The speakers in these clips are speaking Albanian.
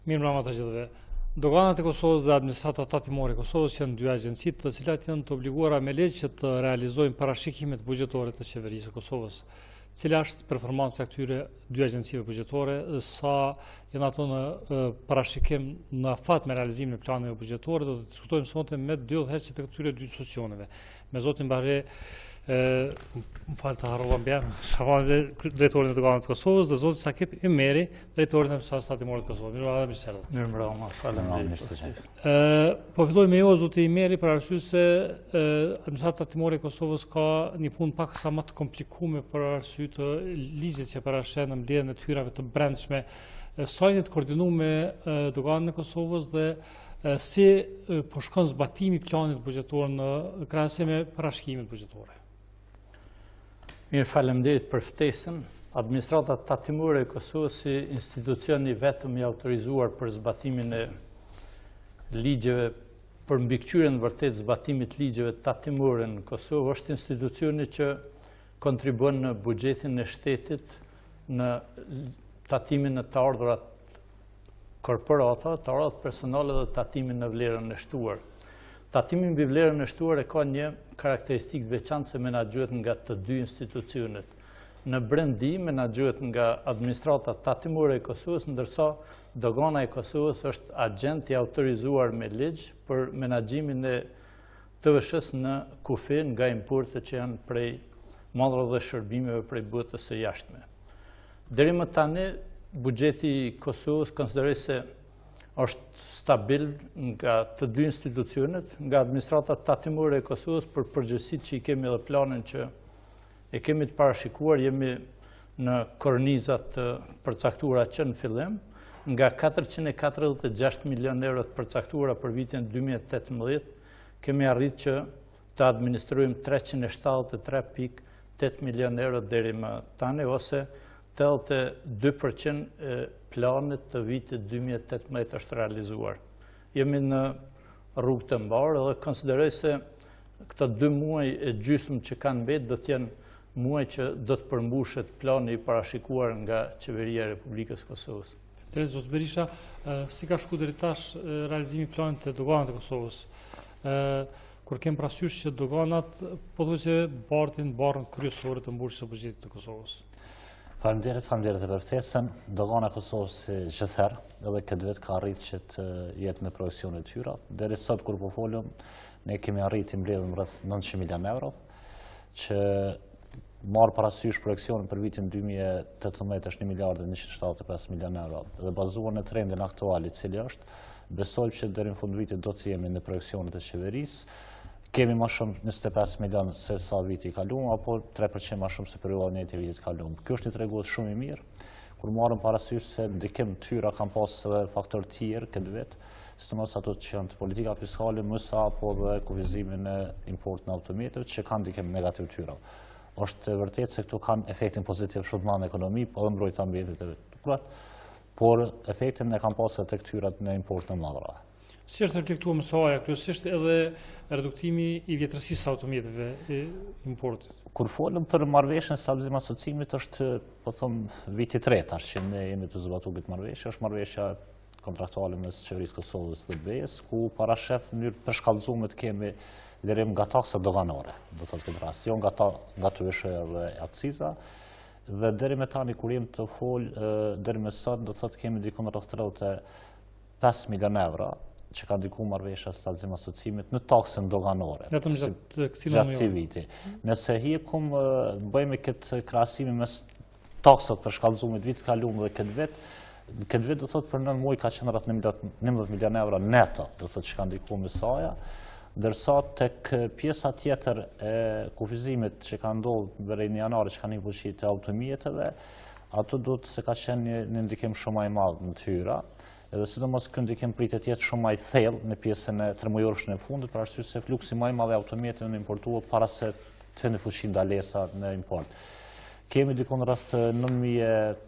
Mirë mbrëma të gjithëve. Doganat e Kosovës dhe administrata tatimore e Kosovës janë dy agjencitë të cilat janë të obliguara me legj që të realizojnë parashikimet buxhetore të qeverisë së Kosovës. Cila është performanca e këtyre dy agjencive buxhetore, sa janë ato në parashikim në afat me realizimin e planeve buxhetore, do të diskutojmë sonte me dy udhëheqësit e këtyre dy institucioneve. Me zotin Bahre, më falë të harrova mbjem, drejtorin e Doganave të Kosovës dhe zotin Sakip Ymeri, drejtorin e administratës tatimore të Kosovës. Mirë mirë sërdot. Mirë mbrëma, faleminderit. Po filloj me jo, zoti Ymeri, për arsye se administrata tatimore e Kosovës ka një punë pak sa më të komplikuar për arsye të ligjit që parashen në mbledhjen e hyrave të brendshme, sa janë të koordinuar me Doganën e Kosovës dhe si po shkon zbatimi i planit buxhetor në krahasim me parashikimet buxhetore. Mirë, faleminderit për ftesën. Administrata tatimore e Kosovës si institucioni vetëm i autorizuar për zbatimin e ligjeve, për mbikëqyrjen vërtet zbatimit ligjeve tatimore në Kosovë, është institucioni që kontribuon në buxhetin e shtetit në tatimin në të ardhurat korporata, të ardhurat personale dhe tatimin në vlerën e shtuar. Tatimi mbi vlerën e shtuar e ka një karakteristikë të veçantë se menaxhohet nga të dy institucionet. Në brendi menaxhohet nga administrata tatimore e Kosovës, ndërsa Dogana e Kosovës është agent i autorizuar me ligj për menaxhimin e TVSH-s në kufi nga importet që janë prej mallrave dhe shërbimeve prej botës së jashtme. Deri më tani buxheti i Kosovës konsideroj se është stabil nga të dy institucionet, nga administrata tatimore e Kosovës për përgjegjësitë që i kemi dhe planin që e kemi të parashikuar, jemi në kornizat të përcaktuara që në fillim, nga 446 milion euro të përcaktuara për vitin 2018, kemi arrit që të administrojmë 373.8 milion euro deri më tani, ose 82% e planit të vitit 2018 është realizuar. Jemi në rrugë të mbarë dhe konsideroj se këto 2 muaj e gjysmë që kanë mbetë do të jenë muaj që do të përmbushet plani i parashikuar nga Qeveria e Republikës Kosovës. Zotë Berisha, si ka shku deri tash realizimi i planit të Doganat të Kosovës? Kur kem parasysh që Doganat pothuajse barën kryesore të mbushjes së buxhetit të Kosovës. Faleminderit për ftesën. Dogana e Kosovës gjithherë, edhe këtë vit ka arritë që të jetë në projekcione të tyra. Deri sot kur po folëm, ne kemi arritë të mbledhëm rreth 900 milion euro, që marr parasysh projekcionin për vitin 2018 është 1 miliard 175 milion euro. Dhe bazuar në trendin aktual i cili është, besoj që deri në fund vitit do të jemi në projekcionet e qeverisë. Kemi më shumë 25 milion se sa viti i kaluar, apo 3% më shumë se periudha e vitit kaluar. Kjo është një tregues shumë i mirë, kur marrëm parasysh se ndikim të tyra kanë pas edhe faktorë të tjerë këtë vit, sidomos ato që janë të politika fiskale, më sa apo dhe kufizimin e import në automjeteve që kanë ndikim negativ të tyra. Është vërtet se këtu kanë efektin pozitiv shumë të madh në ekonomi, po edhe mbrojtje ambientit të tyrat, por efektin e kanë pasur tek tyrat në import në madhra. Si është reflektuar më së kryesisht edhe reduktimi i vjetërsisë së automjeteve e importit? Kur folëm për marrëveshjen e stabilizimit asociimit, është po them viti i tretë tash që ne jemi të zbatuar këtë marrëveshje, është marrëveshja kontraktuale mes Qeverisë Kosovës dhe BE-s, ku parashef në mënyrë përshkallëzuar të kemi lirim nga taksa doganore, do të thotë këtë rast, jo nga TVSH dhe akciza. Dhe deri më tani kur jemi të fol, deri më sot do të thotë kemi diku rreth 35 milion euro që ka ndikuar marrëveshja e stabilizimit asociimit në taksën doganore. Vetëm gjatë këtij viti. Nëse hiqum bëjmë këtë krahasim mes taksat për shkallëzimit vitit kaluar dhe këtë vit do thotë për 9 muaj ka qenë rreth 19 milion euro neto, do thotë që ka ndikuar me saja, ndërsa tek pjesa tjetër e kufizimit që ka ndodhur deri në janar që kanë një fuqi të automjeteve, ato do të se ka qenë një ndikim shumë më i madh në tyra. Edhe sidomos ky ndikim pritet jetë shumë më i thellë në pjesën e 3 muajorshme të fundit, për arsye se fluksi më i madh i automjeteve në importuar para se të në fuqi ndalesa në import. Kemi diku rreth 9.000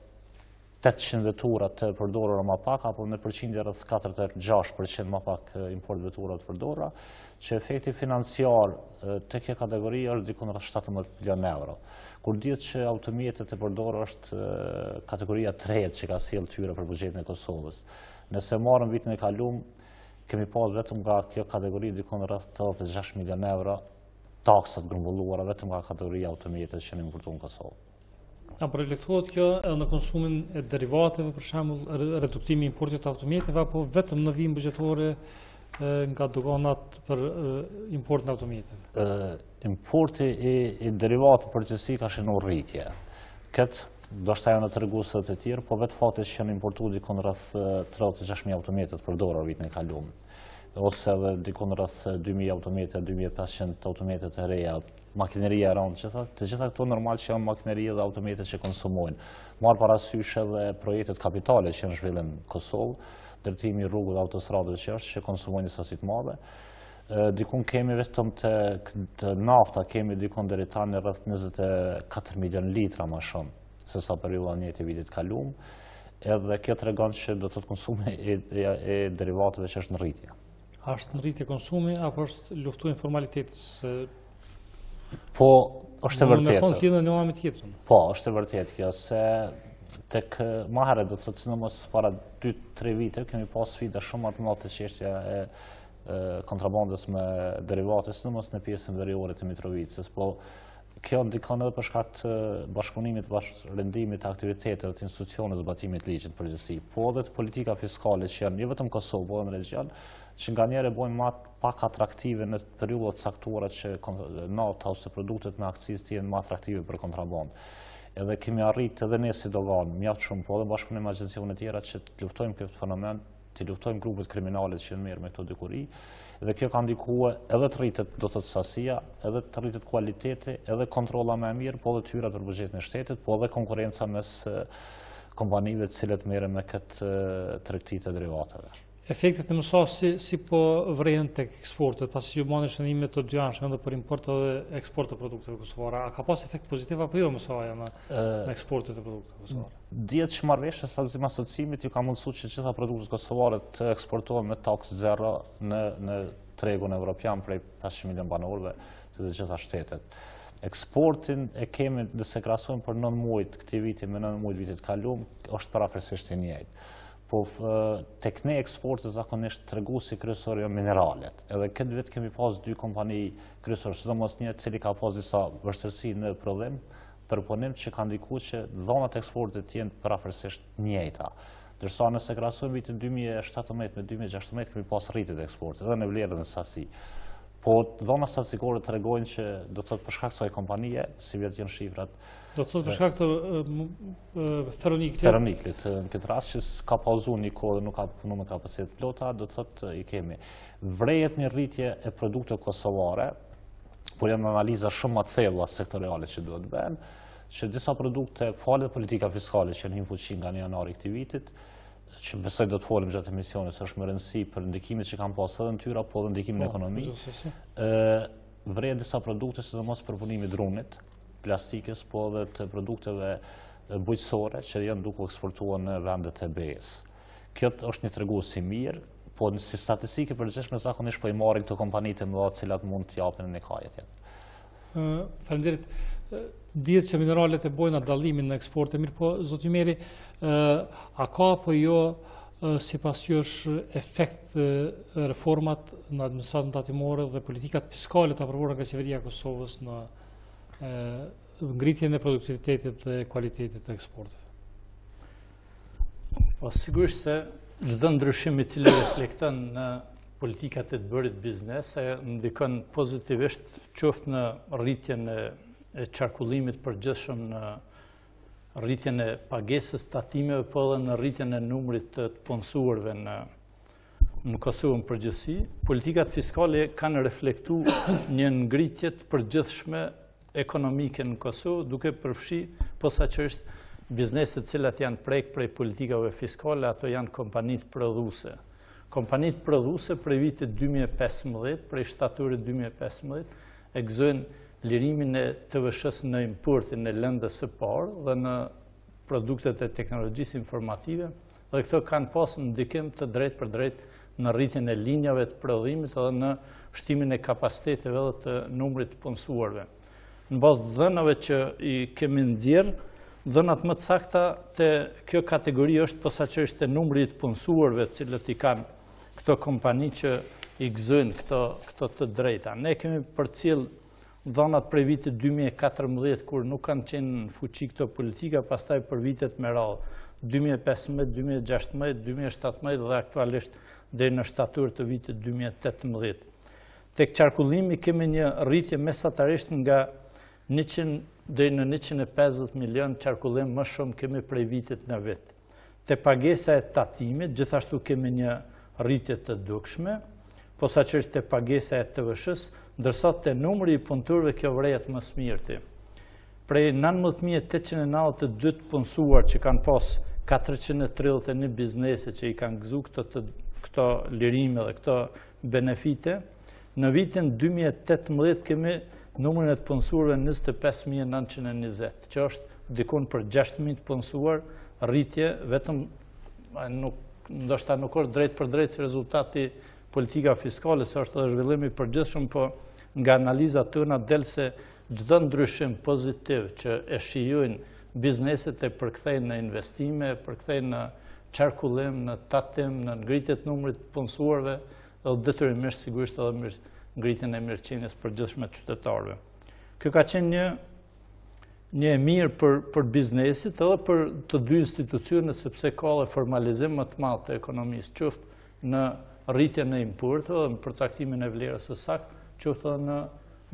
800 vetura të përdorura më pak, apo me përqindje rreth 4-6% më pak import vetura të përdorura, që efekti financiar të kjo kategori është dikon rreth 17 milion euro. Kur dihet që automjetet e përdorura është kategoria 3 që ka sjellë tyre për buxhetin e Kosovës. Nëse marrëm vitin e kaluar, kemi pas vetëm nga kjo kategori dikon rreth 86 milion euro taksat grumbulluara vetëm nga kategoria automjetet që në importuar në Kosovë. A projektohet kjo edhe në konsumin e derivateve, për shembull, reduktimi i importit të automjeteve, apo vetëm në vijim buxhetore nga doganat për importin e automjeteve? Importi i derivative përgjithësi ka shenur rritje. Këtë do shta janë në treguesët e tjerë, po vetë fakti që janë importuar dikon rreth 36.000 automjete të përdorura vitin e kaluar, ose edhe dikon rreth 2.000 automjete, 2.500 automjete të reja, makineria e rëndë, të gjitha këto normal që janë makineria dhe automjete që konsumojnë. Marë parasysh edhe projektet kapitale që në zhvillim në Kosovë, ndërtimi i rrugëve dhe autostradëve që konsumojnë një sasi të madhe. Dikun kemi vetëm të nafta, kemi dikun deri tani rreth 24 milion litra më shumë se sa periudha njëjtë e vitit kaluar, edhe kjo tregon që do të thotë konsumi e derivateve që është në rritje. A është në rritje konsumi apo është luftuar formalitetës? Po, është e vërtetë. Me konë fillën në me tjetrën. Po, është e vërtetë kjo, se tek më herët do të thotë sidomos para 2-3 vite kemi pas sfida shumë të mëdha të çështja e kontrabandës me derivate, sidomos në pjesën veriore të Mitrovicës, po kjo ndikon edhe për shkak të bashkëpunimit, rendimit të aktiviteteve të institucioneve zbatimit ligjit përgjithësi, po edhe të politika fiskale që janë jo vetëm Kosovë, po edhe në region, që nganjëherë bojnë më pak atraktive në periudha të caktuara që nafta ose produktet me akcizë të jenë më atraktive për kontrabandë. Edhe kemi arritë edhe ne si dogan, mjaft shumë, po edhe bashkëpunim me agjencione tjera që të luftojmë këtë fenomen, të luftojmë grupet kriminale që janë merr me këto dikuri. Dhe kjo ka ndikuar edhe të rritet do të thotë sasia, edhe të rritet kualiteti, edhe kontrolla më e mirë, po edhe tyrat për buxhetin e shtetit, po edhe konkurenca mes kompanive të cilët merren me këtë tregti të derivateve. Efektet e mësoj si po vrehen tek eksportet, pasi ju bani shënime të dyjanshme edhe për import dhe eksport të produkteve kosovare. A ka pas efekt pozitiv apo jo mësoja në eksportet e produkteve kosovare? Dihet që marrëveshja e stabilizimit asociimit ju ka mundësuar që gjitha produktet kosovare të eksportohen me taks zero në tregun evropian prej 500 milion banorëve të gjitha shtetet. Eksportin e kemi, nëse krahasojmë për 9 muajt këtij viti me 9 muajt vitit kaluar, është parafërsisht i njëjtë. Po tek ne eksportet zakonisht treguesi kryesor janë mineralet. Edhe këtë vit kemi pas 2 kompani kryesore, sidomos një cili ka pas disa vështirësi në prodhim, përpunim që ka ndikuar që dhonat e eksportit janë parafërsisht të njëjta. Ndërsa nëse krahasojmë vitin 2017 me 2016 kemi pas rritje të eksportit edhe në vlerë dhe në sasi. Po dhona statistikore tregojnë që do të thotë për shkak të kësaj kompanie, si vetë janë shifrat. Do të thotë për shkak të Ferroniklit, në këtë rast që ka pauzuar një kohë dhe nuk ka punuar me kapacitet plota, do të thotë i kemi. Vrejet një rritje e produkteve kosovare, por janë analiza shumë më të thella sektoriale që duhet bëhen, që disa produkte falet politika fiskale që janë hyrë fuqi nga janari këtij vitit, që besoj do të folim gjatë emisionit, se është më rëndësi për ndikimet që kanë pas edhe në tyra, po edhe ndikimin në ekonomi. Vrejet disa produkte, sidomos për punimin e drunit, plastikës, po edhe të produkteve bujqësore që janë duke eksportuar në vendet e BE-s. Kjo është një tregues i mirë, po si statistike përgjithshme zakonisht po i marrin këto kompanitë më të cilat mund të japin në kaje tjetër. Faleminderit. Dihet që mineralet e bojnë dallimin në eksporte, mirë po zoti Meri, a ka apo jo sipas jush efekt reformat në administratën tatimore dhe politikat fiskale të aprovuara nga qeveria e Kosovës në ngritjen e produktivitetit dhe kualitetit të eksporteve? Po sigurisht se çdo ndryshim i cili reflekton në politikat e të bërit biznes ndikon pozitivisht qoftë në rritjen e qarkullimit përgjithshëm, në rritjen e pagesës tatimeve, po edhe në rritjen e numrit të punësuarve në Kosovën përgjithësi. Politikat fiskale kanë reflektuar një ngritje të përgjithshme ekonomike në Kosovë, duke përfshi posaçërisht bizneset cilat janë prek prej politikave fiskale, ato janë kompanitë prodhuese. Kompanitë prodhuese prej vitit 2015, prej shtatorit 2015, e gëzojnë lirimin e TVSH-s në importin e lëndës së parë dhe në produktet e teknologjisë informative, dhe këto kanë pas ndikim të drejt për drejt në rritjen e linjave të prodhimit edhe në shtimin e kapaciteteve dhe të numrit të punësuarve. Në bazë të dhënave që i kemi nxjerrë, dhënat më të sakta të kjo kategori është posaçërisht e numrit të punësuarve të cilët i kanë këto kompani që i gëzojnë këto të drejta. Ne kemi përcjell dhënat për vitit 2014 kur nuk kanë qenë në fuqi këto politika, pastaj për vitet me radhë 2015, 2016, 2017 dhe aktualisht deri në shtator të vitit 2018. Tek qarkullimi kemi një rritje mesatarisht nga 100 deri në 150 milion qarkullim më shumë kemi prej vitit në vit. Te pagesa e tatimit gjithashtu kemi një rritje të dukshme, posaçërisht te pagesa e TVSH-s, ndërsa te numri i punëtorëve kjo vrehet më smyrti. Prej 19.892 punësuar që kanë pas 431 biznese që i kanë gëzu këto lirime dhe këto benefite, në vitin 2018 kemi numrin e të punësuarve 25.920, që është dikun për 6.000 të punësuar, rritje vetëm ndoshta nuk është drejt për drejt si rezultati politika fiskale, se është edhe zhvillimi i përgjithshëm, po nga analizat tona del se çdo ndryshim pozitiv që e shijojnë bizneset e përkthejnë në investime, përkthejnë në qarkullim, në tatim, në ngritje të numrit të punësuarve dhe detyrimisht sigurisht edhe ngritjen e mirëqenies përgjithshme të qytetarëve. Kjo ka qenë një e mirë për biznesit edhe për të dy institucionet, sepse ka dhe formalizim më të madh të ekonomisë, qoftë në rritjen e importeve dhe në përcaktimin e vlerës së saktë, qoftë edhe në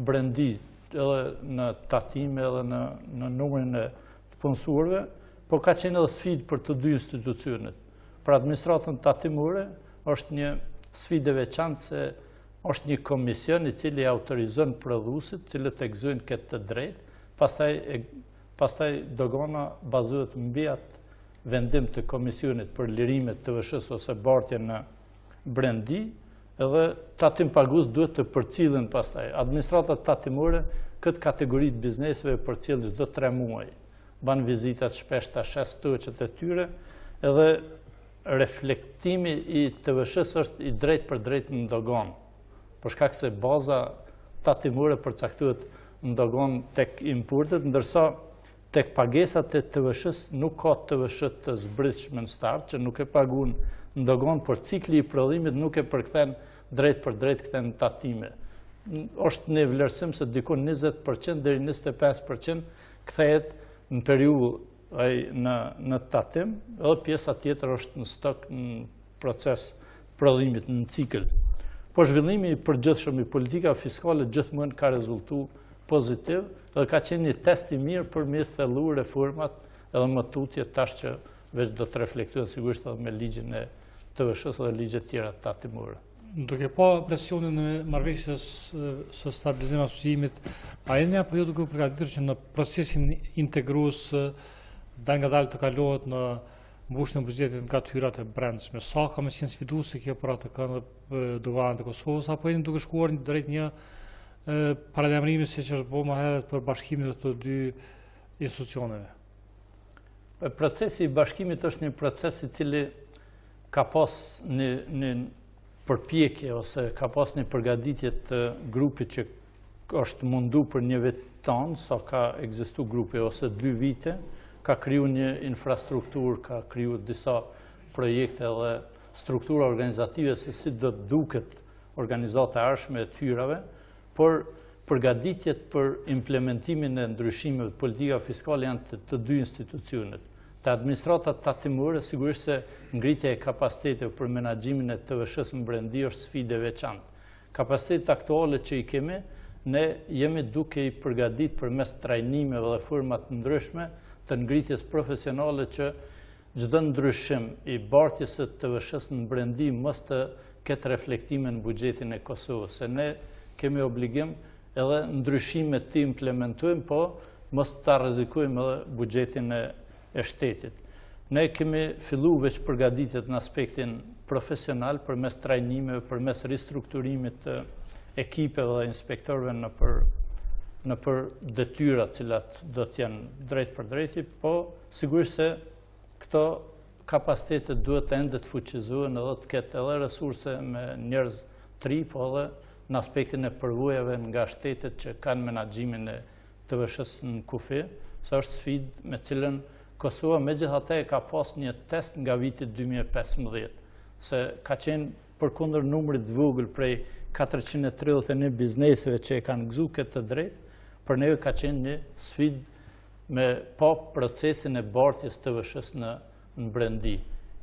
brendi, edhe në tatime, edhe në numrin e të punësuarve, po ka qenë edhe sfidë për të dy institucionet. Për administratën tatimore është një sfidë e veçantë se është një komision i cili autorizon prodhuesit, cilët e gëzojnë këtë të drejtë, pastaj dogana bazohet mbi atë vendim të komisionit për lirimet të TVSH-s ose bartje në brendi, edhe tatim pagues duhet të përcillen pastaj. Administratat tatimore këtë kategori të bizneseve përcjell çdo 3 muaj. Ban vizitat shpeshta, shes stoqet e tyre, edhe reflektimi i TVSH-s është i drejt për drejt në dogan, për shkak se baza tatimore përcaktohet në dogan tek importet, ndërsa tek pagesat e TVSH-s nuk ka TVSH të zbritshme në start, që nuk e paguën në dogan, por cikli i prodhimit nuk e përkthen drejt për drejt kthen në tatime. Është një vlerësim se dikon 20% deri 25% kthehet në periudhë në tatim, edhe pjesa tjetër është në stok në proces prodhimit në cikël. Po zhvillimi i përgjithshëm i politika fiskale gjithmonë ka rezultu pozitiv dhe ka qenë një test i mirë për me thellu reformat edhe më tutje tash që veç do të reflektohen sigurisht edhe me ligjin e TVSH-s dhe ligjet tjera tatimore. Duke pa presionin në marrëveshjes së stabilizimit asociimit, a jeni apo jo duke u përgatitur që në procesin integrues dalë të kalohet në mbushjen e buxhetit nga të hyrat e brendshme? Sa ka më qenë sfiduese kjo për ATK në Doganat e Kosovës, apo jeni duke shkuar drejt një paralajmërimi siç është bëu më herët për bashkimin e të dy institucioneve? Procesi i bashkimit është një proces i cili ka pas një përpjekje ose ka pas një përgatitje të grupit që është mundu për një vit tonë, sa ka ekzistu grupi ose 2 vite, ka kriju një infrastrukturë, ka kriju disa projekte dhe struktura organizative se si do të duket organizata e ardhshme e tyrave, por përgatitjet për implementimin e ndryshimeve të politika fiskale janë të dy institucionet. Të administratat tatimore, sigurisht se ngritja e kapacitetit për menaxhimin e TVSH-s në brendi është sfidë e veçantë. Kapacitetet aktuale që i kemi, ne jemi duke i përgatit përmes trajnimeve dhe forma të ndryshme të ngritjes profesionale që çdo ndryshim i bartjes së TVSH-s në brendi mos të ketë reflektime në buxhetin e Kosovës, se ne kemi obligim edhe ndryshime të implementojmë, po mos ta rrezikojmë edhe buxhetin e shtetit. Ne kemi fillu veç përgatitjet në aspektin profesional përmes trajnimeve, përmes ristrukturimit të ekipeve dhe inspektorëve në për detyrat cilat do t'janë drejt për drejti, po sigurisht se këto kapacitetet duhet ende të fuqizohen edhe të ketë edhe resurse me njerëz tri, po edhe në aspektin e përvojave nga shtetet që kanë menaxhimin e TVSH-s në kufi, sa është sfidë me cilën Kosova megjithatë ka pas një test nga viti 2015, se ka qenë përkundër numrit vogël prej 431 bizneseve që e kanë gëzu këtë drejt, për neve ka qenë një sfidë me pa procesin e bartjes të TVSH-s në brendi.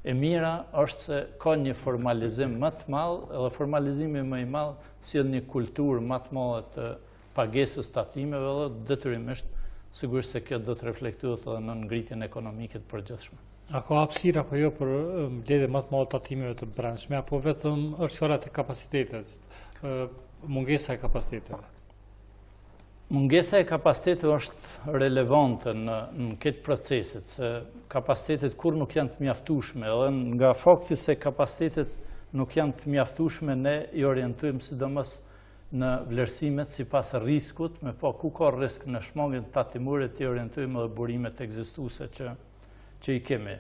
E mira është se ka një formalizim më të madh, edhe formalizimi më i madh sjell një kulturë më të madhe të pagesës tatimeve dhe detyrimisht sigurisht se kjo do të reflektohet edhe në ngritjen ekonomike të përgjithshme. A ka hapësirë apo jo për mbledhje më të madhe tatimeve të brendshme, apo vetëm është fjala e kapacitetit, mungesa e kapaciteteve? Mungesa e kapacitetit është relevante në këtë procesit, se kapacitetet kur nuk janë të mjaftueshme, edhe nga fakti se kapacitetet nuk janë të mjaftueshme, ne i orientojmë sidomos në vlerësimet sipas riskut, me pa ku ka risk në shmangjen tatimore, i orientojmë edhe burimet ekzistuese që i kemi.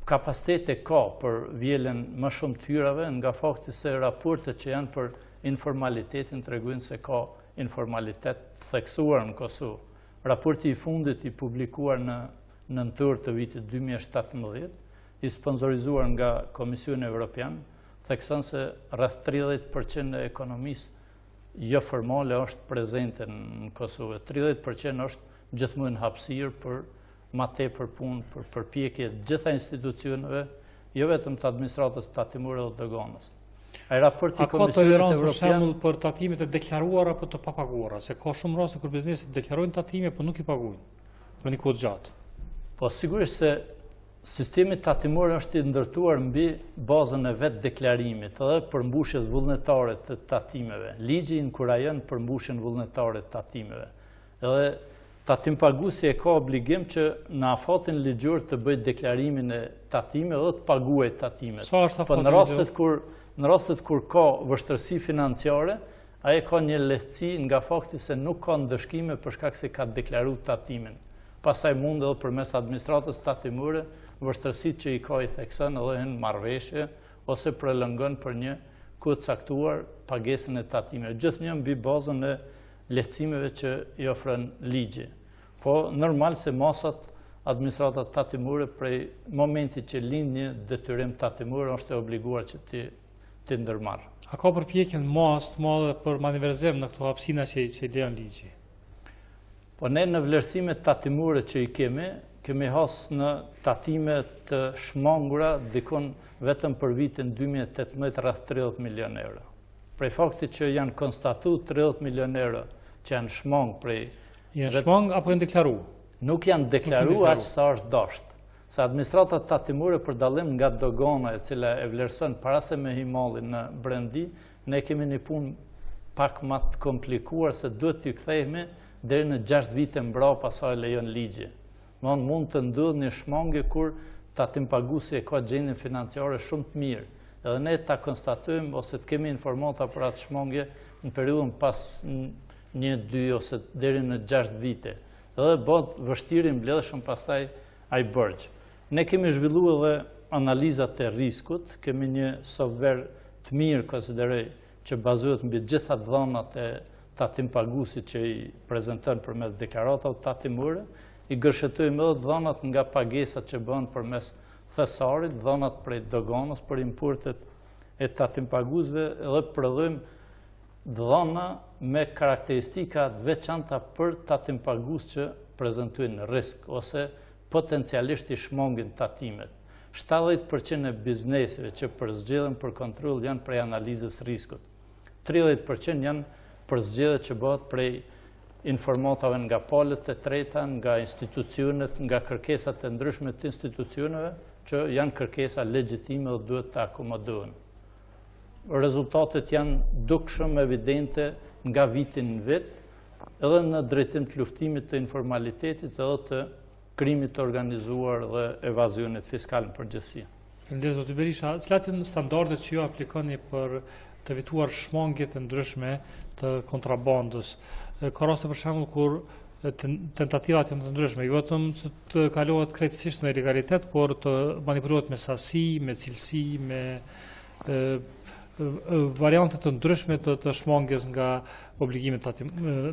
Kapacitete ka për vjelen më shumë tyrave, nga fakti se raportet që janë për informalitetin tregojnë se ka informalitet theksuar në Kosovë. Raporti i fundit i publikuar në nëntor të vitit 2017, i sponsorizuar nga Komisioni Evropian, thekson se rreth 30% e ekonomisë jo formale është prezente në Kosovë. 30% është gjithmonë hapësirë për ma tepër punë, për përpjekje të gjitha institucioneve, jo vetëm të administratës tatimore dhe doganës. A ka tolerancë për shembull për tatimet e deklaruara apo të papaguara, se ka shumë raste kur bizneset deklarojnë tatime po nuk i paguajnë për një kohë gjatë? Po sigurisht se sistemi tatimor është i ndërtuar mbi bazën e vetë deklarimit edhe për mbushjes vullnetare të tatimeve. Ligji inkurajon për mbushjen vullnetare të tatimeve. Edhe tatimpaguesi e ka obligim që në afatin ligjor të bëjë deklarimin e tatimeve dhe të paguajë tatimet. Sa është afati ligjor? Në rastet kur ka vështërsi financiare, ai ka një lehtësi nga fakti se nuk ka ndëshkime për shkak se ka deklaruar tatimin. Pastaj mund edhe përmes administratës tatimore vështërsitë që i ka i thekson edhe në marrëveshje ose prolongon për një kohë caktuar pagesën e tatimeve. Gjithnjë mbi bazën e lehtësimeve që i ofron ligji. Po normal se masat administratat tatimore prej momentit që lind një detyrim tatimor është e obliguar që të ndërmarrë. A ka përpjekjen masë të madhe për manevrizim në këto hapësina që i lejon ligji? Po ne në vlerësimet tatimore që i kemi hasë në tatime të shmangura dikon vetëm për vitin 2018 rreth 30 milion euro. Prej faktit që janë konstatu 30 milion euro që janë shmang prej... Janë shmang apo janë deklaru? Nuk janë deklaru aq sa është dashur. Se administratat tatimore për dallim nga dogana e cila e vlerëson para se me himallin në brendi, ne kemi një punë pak më të komplikuar se duhet t'i kthehemi deri në 6 vite mbrapa sa e lejon ligji. Mund të ndodhë një shmangje kur tatimpaguesi e ka gjendjen financiare shumë të mirë. Edhe ne ta konstatojmë ose të kemi informata për atë shmangje në periudhën pas 1, 2 ose deri në 6 vite. Edhe bëhet vështirë mbledhshëm pastaj ai bërgj. Ne kemi zhvilluar edhe analizat e riskut, kemi një software të mirë konsideroj që bazohet mbi gjitha dhënat e tatimpaguesit që i prezanton përmes deklaratave tatimore, i gërshetojmë edhe dhënat nga pagesat që bëhen përmes thesarit, dhënat prej doganës për importet e tatimpaguesve edhe prodhojmë dhëna me karakteristika të veçanta për tatimpagues që prezantojnë risk ose potencialisht i shmangin tatimet. 70% e bizneseve që përzgjedhen për kontroll janë prej analizës riskut. 30% janë përzgjedhje që bëhet prej informatave nga palët e treta, nga institucionet, nga kërkesat e ndryshme të institucioneve, që janë kërkesa legjitime dhe duhet të akomodohen. Rezultatet janë dukshëm evidente nga vitin në vit, edhe në drejtim të luftimit të informalitetit edhe të krimit të organizuar dhe evazionit fiskal në përgjithësi. Faleminderit Zoti Berisha, cilat janë standardet që ju aplikoni për të evituar shmangjet e ndryshme të kontrabandës? ka raste për shembull kur tentativat janë të ndryshme, jo vetëm të kalohet krejtësisht me legalitet, por të manipulohet me sasi, me cilësi, me variante të ndryshme të shmangjes nga obligimet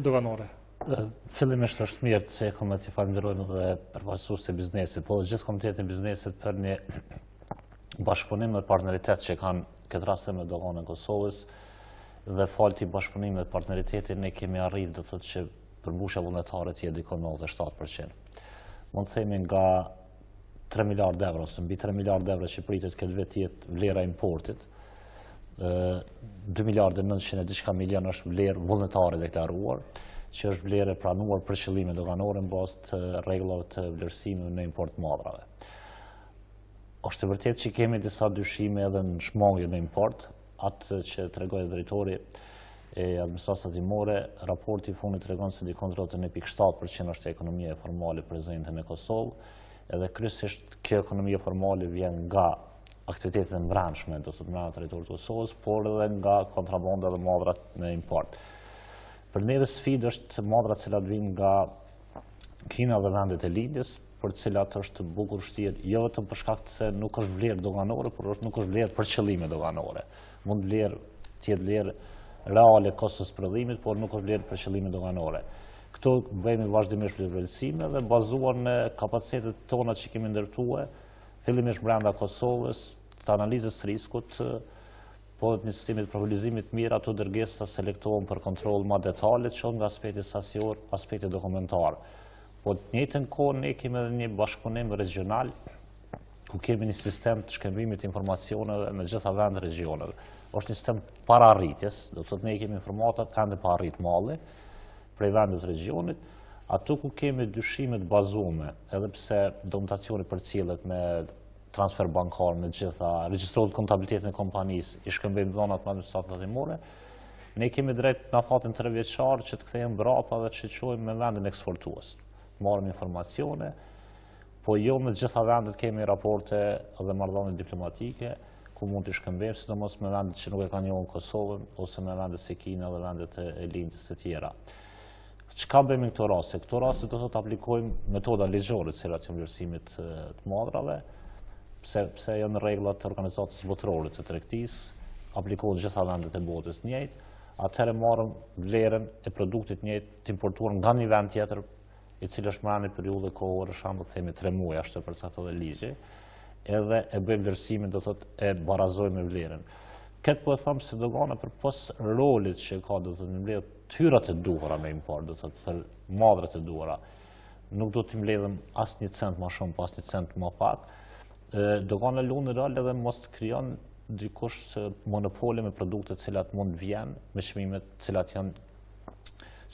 doganore. Fillimisht është mirë që komë të falenderojmë dhe përfaqësuesit e biznesit, po gjithë Komiteti i Biznesit për një bashkëpunim dhe partneritet që kanë këtë rast me Doganën e Kosovës dhe falti bashkëpunimit dhe partneritetit ne kemi arritur do të thotë që përmbushja vullnetare të jetë dikon 97%. Mund të themi nga 3 miliardë euro, ose mbi 3 miliardë euro që pritet këtë vit jetë vlera e importit, 2 miliardë 900 diçka milion është vlerë vullnetare deklaruar, që është vlerë e pranuar për qëllime doganore në bazë të rregullave të vlerësimit në import madrave. Është e vërtetë që kemi disa dyshime edhe në shmangje në import, atë që tregoi drejtori e administratës tatimore, raporti i fundit tregon se dikon 1.7% është ekonomia formale prezente në Kosovë, edhe kryesisht kjo ekonomia formale vjen nga aktivitetet e mbrëmshme, do të thotë brenda territorit të Kosovës, por edhe nga kontrabanda dhe madrat në import. Për neve sfidë është madrat që vijnë nga Kina dhe vendet e lindjes, për të cilat është bukur vështirë, jo vetëm për shkak se nuk është vlerë doganore, por nuk është vlerë për qëllime doganore. Mund vlerë të jetë vlerë reale kostës prodhimit, por nuk është vlerë për qëllime doganore. Këto bëjmë vazhdimisht vlerësime dhe bazuar në kapacitetet tona që kemi ndërtuar, fillimisht brenda Kosovës, të analizës të riskut, po dhe të një sistemit profilizimit mirë, ato dërgesa selektohen për kontroll më detale, që nga aspekti sasior, aspekti dokumentar. Po të njëjtën kohë ne kemi edhe një bashkëpunim regional, ku kemi një sistem të shkëmbimit informacioneve me gjitha vendet e regioneve. Është një sistem pararritjes, do të thotë ne kemi informatat kanë pa arrit malli prej vendit të regionit, ato ku kemi dyshimet bazume, edhe pse dokumentacioni përcjellet me transfer bankar me gjitha, regjistrohet kontabilitetin e kompanisë, i shkëmbejmë dhënat me administratën tatimore, ne kemi drejt në afatin 3 vjeçar që të kthejmë brapa dhe të shiqojmë me vendin eksportues. Marrim informacione, po jo me gjitha vendet kemi raporte dhe marrëdhënie diplomatike, ku mund të shkëmbejmë, sidomos me vendet që nuk e kanë njohur Kosovën, ose me vendet si Kina dhe vendet e lindjes të tjera. Çka bëjmë në këto raste? Këto raste do të aplikojmë metoda ligjore të cilat janë vlerësimit të madrave, pse janë rregullat të organizatës botërore të tregtisë, aplikohen gjitha vendet e botës njëjtë, atëherë marrëm vlerën e produktit njëjtë të importuar nga një vend tjetër, i cili është marrë në periudhë kohore, për shembull themi 3 muaj, ashtu përcaktohet dhe ligji, edhe e bëjmë vlerësimin, do thotë e barazojmë me vlerën. Këtë po e them se dogana përpos rolit që ka, do thotë mbledh tyrat e duhura me import, do thotë për madrat e duhura, nuk do të mbledhëm as 1 cent më shumë, pas 1 cent më pak. Dogana lun rol edhe mos të krijon dikush monopole me produkte të cilat mund vjen me çmimet të cilat janë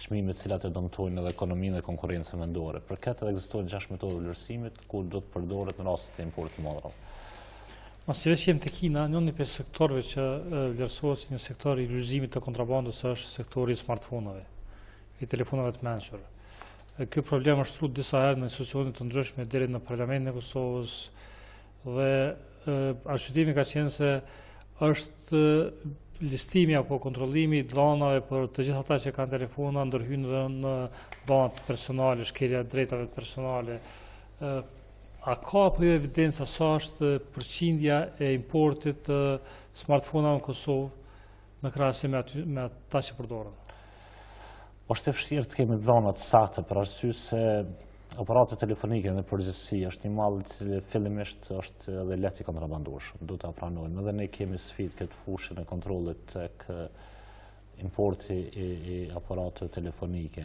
çmimet të cilat e dëmtojnë edhe ekonominë dhe konkurrencën vendore. Për këtë ekzistojnë 6 metodë vlerësimit ku do të përdoret në rastet e importit të madh. Masi veç jem të Kina, një për sektorëve që vlerësohet si një sektor i lulëzimit të kontrabandës është sektori i smartfonave, i telefonave të mençur. Ky problem është trut disa herë në institucione të ndryshme deri në Parlamentin e Kosovës dhe arsyeimi ka qenë se është listimi apo kontrollimi i dhënave për të gjithë ata që kanë telefona ndërhyn në dhënat personale, shkelja e drejtave personale. A ka apo jo evidenca sa është përqindja e importit të smartfonave në Kosovë në krahasim me ata që përdoren? Është e vështirë të kemi dhëna të sakta për arsye se aparatet telefonike në përgjithësi është një mall i cili fillimisht është edhe lehtë i kontrabandueshëm, do ta pranojmë. Edhe ne kemi sfidë këtë fushën e kontrollit tek importi i aparateve telefonike.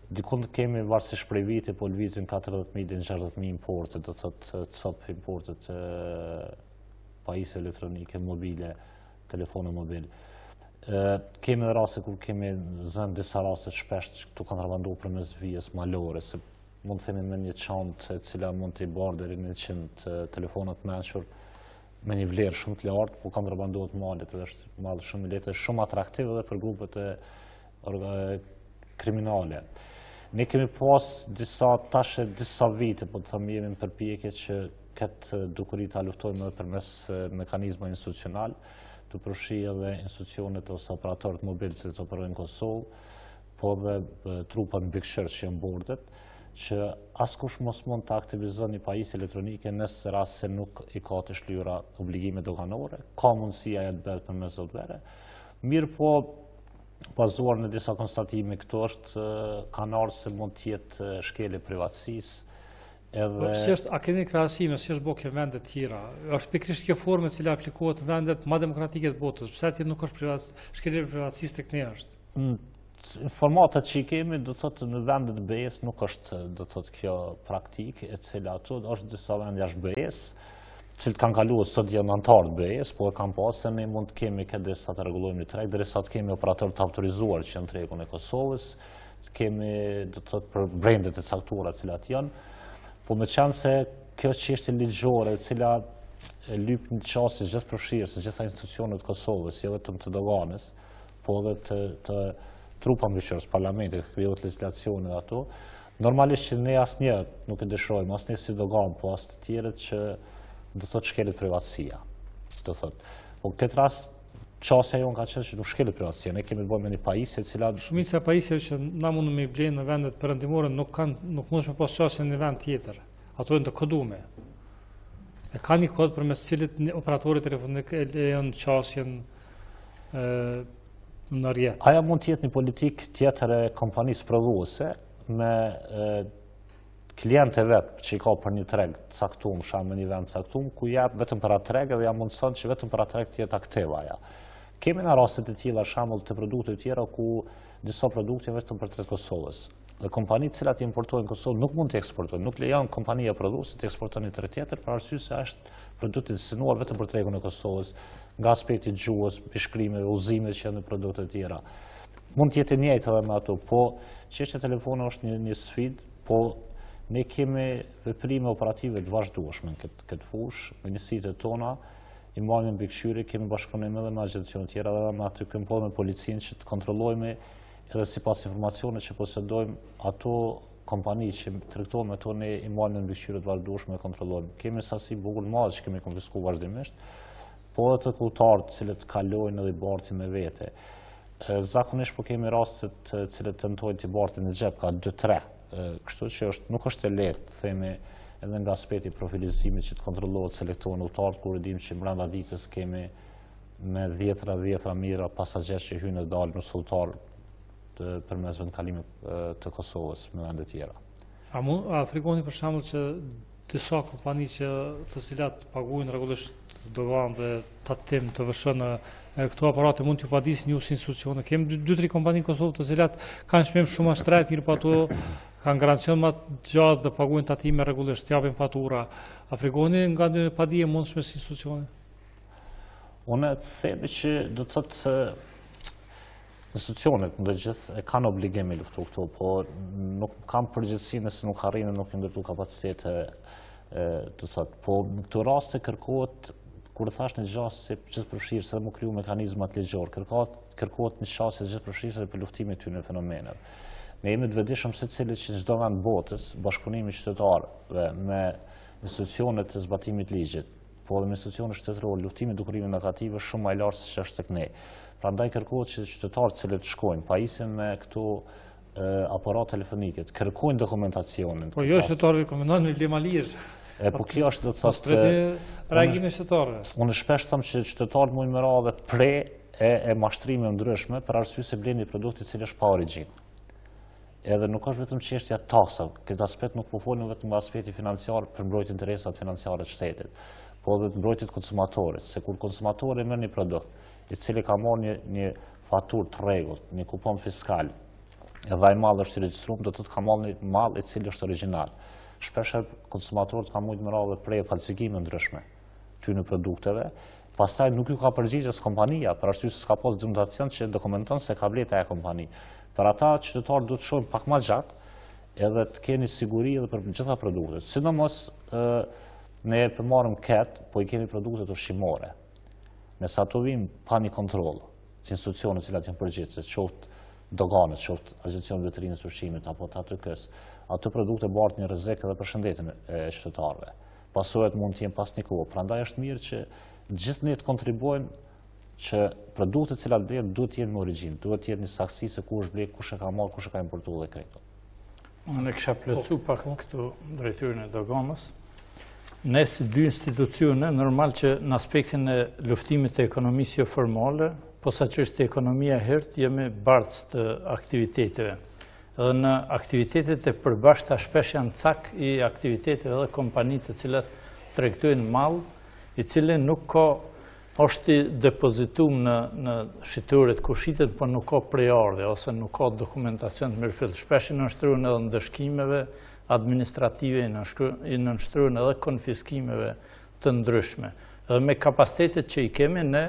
Dikund kemi varësisht prej viti, po lvizin 40.000 deri në 60.000 importe, do thotë cop importet pajisje elektronike, mobile, telefone mobil. Kemi raste ku kemi zënë disa raste shpesh të kontrabanduar përmes vijës malore, se mund të themi me një çantë e cila mund të i barë deri në 100 telefona të mençur me një vlerë shumë të lartë, po kontrabandohet malet, edhe është mall shumë i lehtë, shumë atraktiv edhe për grupet e kriminale. Ne kemi pas disa vite, po të them jemi në përpjekje që këtë dukuri ta luftojmë edhe përmes mekanizma institucional, të përfshi edhe institucionet ose operatorët mobil që të operojnë në Kosovë, po dhe trupat mbikëqyrës që janë bordet, që askush mos mund të aktivizon një pajisje elektronike nëse rast se nuk i ka të shlyera obligime doganore, ka mundësia e të bëhet përmes software. Mirë po, bazuar në disa konstatime këto është kanar se mund të jetë shkelje privatësisë. A keni krahasime, si është bo kjo vendet tjera? Është pikrisht kjo formë cila aplikohet në vendet ma demokratike të botës, pëse atje nuk është shkelje privatësisë tek ne është? Informatat që i kemi, do të thotë në vendet BE-s nuk është, do të thotë kjo praktikë, e cila ato është disa vende jashtë BE-s, cilët kanë kaluar sot janë antarë të BE-s, po e kanë pasur se ne mund të kemi këtë derisa të rregullojmë një treg, derisa të kemi operatorë të autorizuar që janë tregun e Kosovës, kemi, do të thotë, për brendet e caktuara të cilat janë, po me qenë se kjo çështje ligjore, e cila lyp në qasje gjithë përfshirës, gjitha institucionet të Kosovës, jo vetëm të doganës, po edhe të trupa mbikëqyrës, parlamentit, krijohet legislacione dhe ato, normalisht që ne asnjë nuk e dëshirojmë, asnjë si dogan, po as të tjerët që do thotë shkelet privatësia. Do thotë. Po në këtë rast çësia jon ka qenë që nuk shkelet privatësia, ne kemi të bëjmë me një pajisje e cila shumica e pajisjeve që na mundëm me blenë në vendet perëndimore nuk mundsh me pas çësje në vend tjetër. Ato janë të kodume. E ka një kod përmes cilit operatori telefonik e lejon çësjen në rrjet. Aja mund të jetë një politikë tjetër e kompanisë prodhuese me klientë vetë që i ka për një treg të caktuar, sham në një vend të caktuar, ku jap vetëm për atë treg dhe ja mundson që vetëm për atë treg të jetë aktive aja. Kemi në raste të tilla shembull të produkteve të tjera ku disa produkte vetëm për tregën e Kosovës. Dhe kompanitë të cilat importojnë në Kosovë nuk mund të eksportojnë, nuk lejon kompania prodhuese të eksportojnë në tërë tjetër për arsye se është produkt i destinuar vetëm për tregun e Kosovës, nga aspekti i gjuhës, pishkrimeve, udhëzimeve që janë në produkte të tjera. Mund të jetë njëjtë edhe me ato, po çështja e telefonit është një sfidë, po ne kemi veprime operative të vazhdueshme në këtë fushë, me njësitë tona, i marrim mbikëqyrje, kemi bashkëpunim edhe me agjensiyone tjera dhe me aty me policinë që të kontrollojmë edhe sipas informacioneve që posedojmë ato kompani që tregtojnë me to ne i marrim mbikëqyrje të vazhdueshme e kontrollojmë. Kemi sasi bukur madhe që kemi konfiskuar vazhdimisht, po edhe të kultarët cilët kalojnë edhe i bartin me vete. Zakonisht po kemi rastet të cilët tentojnë të bartin në xhep ka 2-3. Kështu që nuk është e lehtë, themi edhe nga aspekti profilizimit që të kontrollohet, selektohen udhëtarët, kur e dim që brenda ditës kemi me dhjetra mira pasagjerë që hyjnë dhe dalin në udhëtar përmes vendkalimit të Kosovës me vende tjera. A frikoni për shembull që disa kompani të cilat paguajnë rregullisht dogan dhe tatim të vëshën këto aparate mund t'ju padisin ju si institucione? Kemi 2-3 kompani në Kosovë të cilat kanë shpem shumë ashtrejt, mirë pa ato kanë garancion ma gjatë dhe paguajnë tatime rregullisht, japin fatura. A frikoni nga një padije mundshme si institucione? Unë themi që do të thotë institucionet në gjithë e kanë obligim me luftu këto, po nuk kanë përgjegjësi nëse nuk arrin nuk i ndërtu kapacitete, do thotë, po në këto raste kërkohet, kur thash në gjasë se gjithë përfshirë se dhe më kriju mekanizmat ligjor, kërkohet një qasje gjithë përfshirë për luftimit të në fenomeneve. Ne jemi të vetëdijshëm se cilit që çdo vend botës, bashkëpunimi qytetarëve me institucionet të zbatimit ligjit, po edhe me institucionet shtetërore, luftimi dukurime negative shumë më i lartë se ç'është tek ne. Prandaj kërkohet që qytetarët cilët shkojnë pajisjen me këto aparat telefonike, kërkojnë dokumentacionin. Po jo qytetarëve komentojnë në Limalir. Po kjo është do të thotë reagime qytetarëve. Unë shpesh them që qytetarët mund me radhë pre e mashtrime ndryshme për arsye se bleni produkti i cili është pa origjinë. Edhe nuk është vetëm çështja taksave, këtë aspekt nuk po folëm vetëm nga aspekti financiar për mbrojtje interesat financiare të shtetit, po edhe të mbrojtjes konsumatorit, se kur konsumatori merr një produkt i cili ka marrë një faturë të rregullt, një kupon fiskal, edhe ai mall është i regjistruar, do të thotë ka marrë një mall i cili është origjinal. Shpesh konsumatorët kanë mujtë më radhë prej falsifikime ndryshme ty në produkteve, pastaj nuk ju ka përgjigjës kompania, për arsye se s'ka pas dokumentacion që dokumenton se ka blet ajo kompani. Për ata qytetarët duhet të shohin pak më gjatë, edhe të keni siguri edhe për gjitha produktet. Sidomos ne përmarrim këtë, po i kemi produktet ushqimore. Nëse ato vijnë pa një kontroll, që institucionet të cilat janë përgjigjëse, qoftë doganet, qoftë Agencioni Veterinare të Ushqimit apo Atk-Së, ato produkte bartin një rrezik edhe për shëndetin e qytetarëve. Pasojat mund të jenë pas një kohë. Prandaj është mirë që gjithë ne të kontribuojmë që produktet cilat blerë duhet jenë me origjinë, duhet jenë një saksi se ku është blerë, kush e ka marrë, kush e ka importuar dhe krejto. Unë kisha plotësu pak këtu drejtorin e doganës. Ne si dy institucione, normal që në aspektin e luftimit të ekonomisë jo formale, posa që është ekonomia hertë, jemi bartës të aktiviteteve. Edhe në aktivitetet e përbashkëta shpesh janë cak i aktiviteteve dhe kompanitë të cilat tregtojnë mall, i cili nuk ka është i depozitum në shituret ku shitet, por nuk ka prejardhje, ose nuk ka dokumentacion të mirëfill. Shpesh i nënshtruhen edhe ndëshkimeve administrative, i nënshtruhen edhe konfiskimeve të ndryshme. Edhe me kapacitetet që i kemi, ne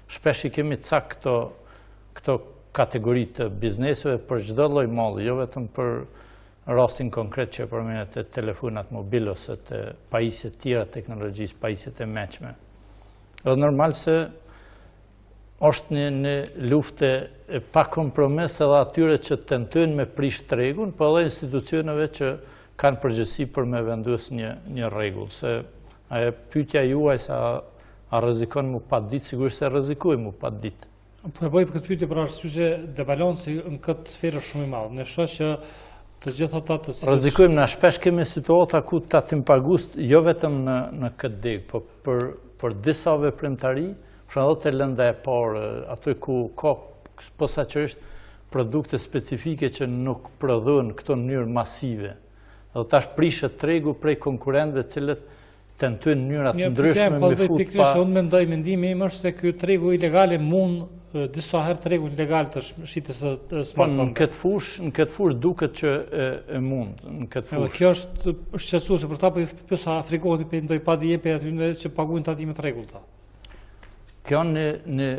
shpesh i kemi cak këto kategori të bizneseve për çdo lloj malli, jo vetëm për rastin konkret që përmenet të telefonat mobil ose të pajisjet tjera teknologjisë, pajisjet e meqme. Dhe normal se është një lufte pa kompromis edhe atyre që tentojnë me prish tregun, po edhe institucioneve që kanë përgjegjësi për me vendos një rregull. Se ajo pyetja juaj se a rrezikon mu pa ditë, sigurisht se rrezikoj mu pa ditë. Po e bëj për këtë pyetje për arsye se debalanci në këtë sferë shumë i madh. Ne shoh që të gjitha ata të cilët rrezikojmë, na shpesh kemi situata ku tatim pagust jo vetëm në këtë deg, po për disa veprimtari, për shembull te lënda e parë, aty ku ka posaçërisht produkte specifike që nuk prodhohen këto në mënyrë masive. Dhe tash prishet tregu prej konkurrentëve të cilët tentojnë mënyra të ndryshme me fut pa. Unë mendoj, mendimi im është se ky tregu ilegal mund disa herë tregu ilegal të shitjes së smartphone. Në këtë fushë duket që e mund, në këtë fushë. Kjo është shqetësuese për ta, po pyesa frikohet për ndonjë padijepje aty që paguajnë tatime të rregullta. Kjo në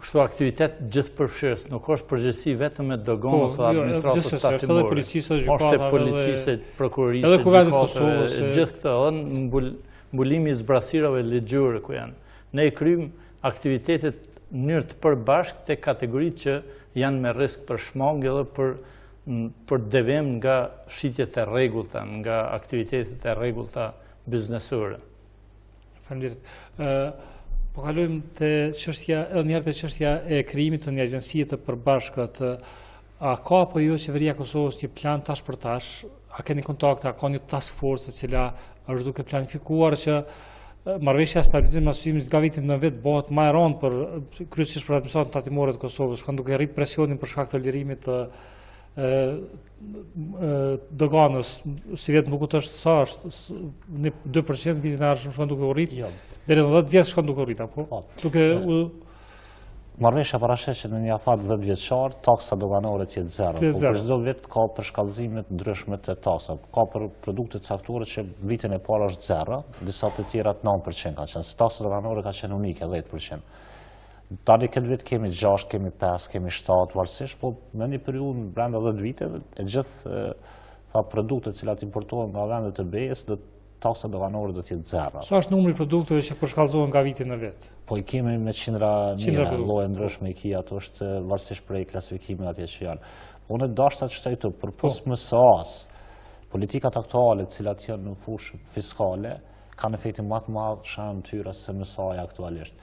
kështu aktivitet gjithëpërfshirës, nuk është përgjegjësi vetëm e doganës dhe administratës tatimore. Është edhe policisë, është e policisë, prokurorisë, edhe Kuvetit të Kosovës, gjithë këto, edhe mbulimi i zbrasirave ligjore ku janë. Ne i kryjmë aktivitetet në mënyrë të përbashkët te kategoritë që janë me risk për shmangje dhe për devim nga shitjet e rregullta, nga aktivitetet e rregullta biznesore. Faleminderit. Po kalojmë te çështja, edhe një herë te çështja e krijimit të një agjencie të përbashkët. A ka apo jo qeveria e Kosovës një plan tash për tash? A keni kontakte, a ka një task force e cila është duke planifikuar që marrëveshja stabilizim asociimit nga viti në vit bëhet më e rëndë për kryesisht për administratën tatimore të Kosovës, shkon duke rrit presionin për shkak të lirimit të doganës, si vetë nuk është sa është 2% vitin e ardhshëm shkon duke u rrit. Deri në 10 vjet shkon duke u rrit apo? Duke marrëveshja parashet që në një afat 10 vjeçar taksa doganore të jetë zero. Po për çdo vit ka përshkallëzime të ndryshme të taksave. Ka për produkte caktore që vitin e parë është zero, disa të tjera 9% ka qenë. Taksa doganore ka qenë unike 10%. Tani këtë vit kemi 6, kemi 5, kemi 7 varësisht, po në një periudhë brenda 10 viteve e gjithë produktet cilat importohen nga vendet e BE-s taksa doganore do të jetë zero. Sa është numri produkteve që përshkallëzohen nga viti në vit? Po i kemi me qindra mira, lloje ndryshme i ki, ato është varësisht prej klasifikimit atje që janë. Unë dashta të shtoj këtu, për MSA-s, politikat aktuale të cilat janë në fushë fiskale, kanë efektin më të madh shën tyra se MSA-ja aktualisht.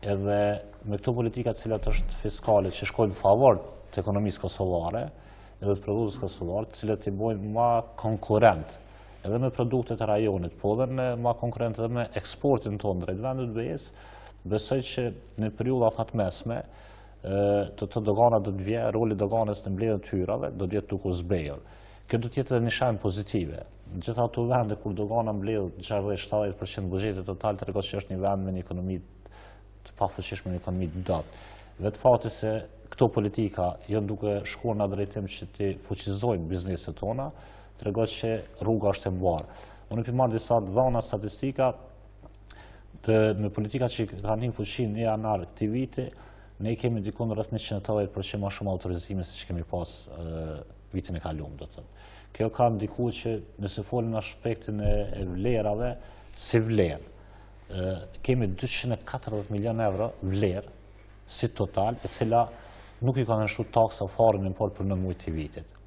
Edhe me këto politika të cilat është fiskale që shkojnë në favor të ekonomisë kosovare, edhe të produktës kosovare, të cilat i bojnë më konkurrent edhe me produktet e rajonit, po edhe më konkurrent edhe me eksportin tonë drejt vendit BE-s. Besoj që në periudha të mesme të dogana do të vijë, roli doganës në mbledhjen e tyrave do të jetë duke u zbehur. Kjo do të jetë edhe një shenjë pozitive. Në gjitha ato vende kur dogana mbledh 60-70% buxhetit total tregon se është një vend me një ekonomi të pafuqishme, një ekonomi të dot. Vetë fakti se këto politika janë duke shkuar në drejtim që të fuqizojnë bizneset tona, tregon që rruga është e mbarë. Unë i marr disa dhëna statistika me politika që kanë hyrë fuqinë në janar këtij viti, ne kemi dikon rreth 180% më shumë autorizime se që kemi pas vitin e kaluar, do të thotë. Kjo ka ndikuar që nëse folim në aspektin e vlerave, si vlerë, kemi 240 milion euro vlerë si total, e cila nuk i kanë nënshtuar taksa fare në import për 9 muaj të vitit.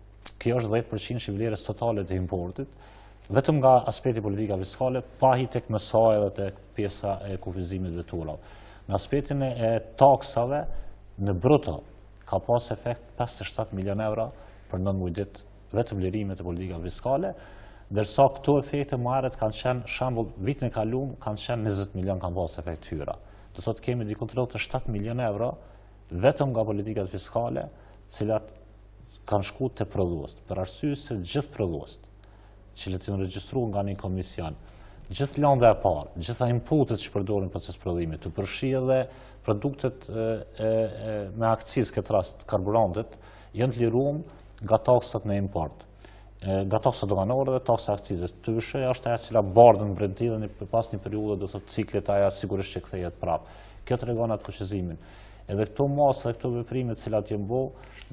Kjo është 10% i vlerës totale të importit, vetëm nga aspekti politika fiskale, pa hi tek MSA edhe tek pjesa e kufizimit veturave. Në aspektin e taksave, në bruto, ka pas efekt 57 milion euro për 9 muaj ditë vetëm lirimet e politika fiskale, dërsa këto efekte marret kanë qenë, shembull, vitin e kaluar kanë qenë 20 milion kanë pas efekt hyra. Do thotë kemi diku të 7 milion euro vetëm nga politikat fiskale, cilat kanë shku të prodhues, për arsye se gjithë prodhues, cilët janë regjistruar nga një komision, gjithë lënda e parë, gjitha inputet që përdorin proces prodhimi, të përfshi edhe produktet me akcizë, këtë rast karburantet, janë të liruar nga taksat në import, nga taksat doganore dhe taksat akcizës. Të vëshëja është ajo cila bardhën brendti dhe pas një periudhe do thotë ciklet aja sigurisht që kthehet prapë. Kjo tregon atë kushtizimin. Edhe këto masa dhe këto veprime të cilat janë bëu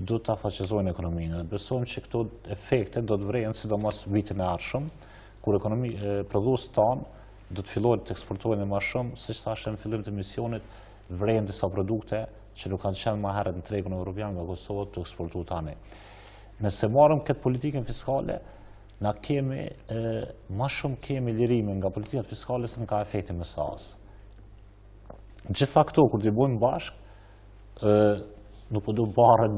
do ta faqezojnë ekonominë. Besojmë që këto efekte do të vrejnë sidomos vitin e ardhshëm, kur prodhuesit tanë do të fillojnë të eksportojnë më shumë, siç thashë në fillim të misionit, vrejnë disa produkte që nuk kanë qenë më herët në tregun evropian nga Kosova të eksportuar tani. Nëse marrëm këtë politikën fiskale, na kemi më shumë kemi lirime nga politikat fiskale se nga efekti mesaz. Gjitha këto kur t'i bëjmë bashkë, nuk po do barën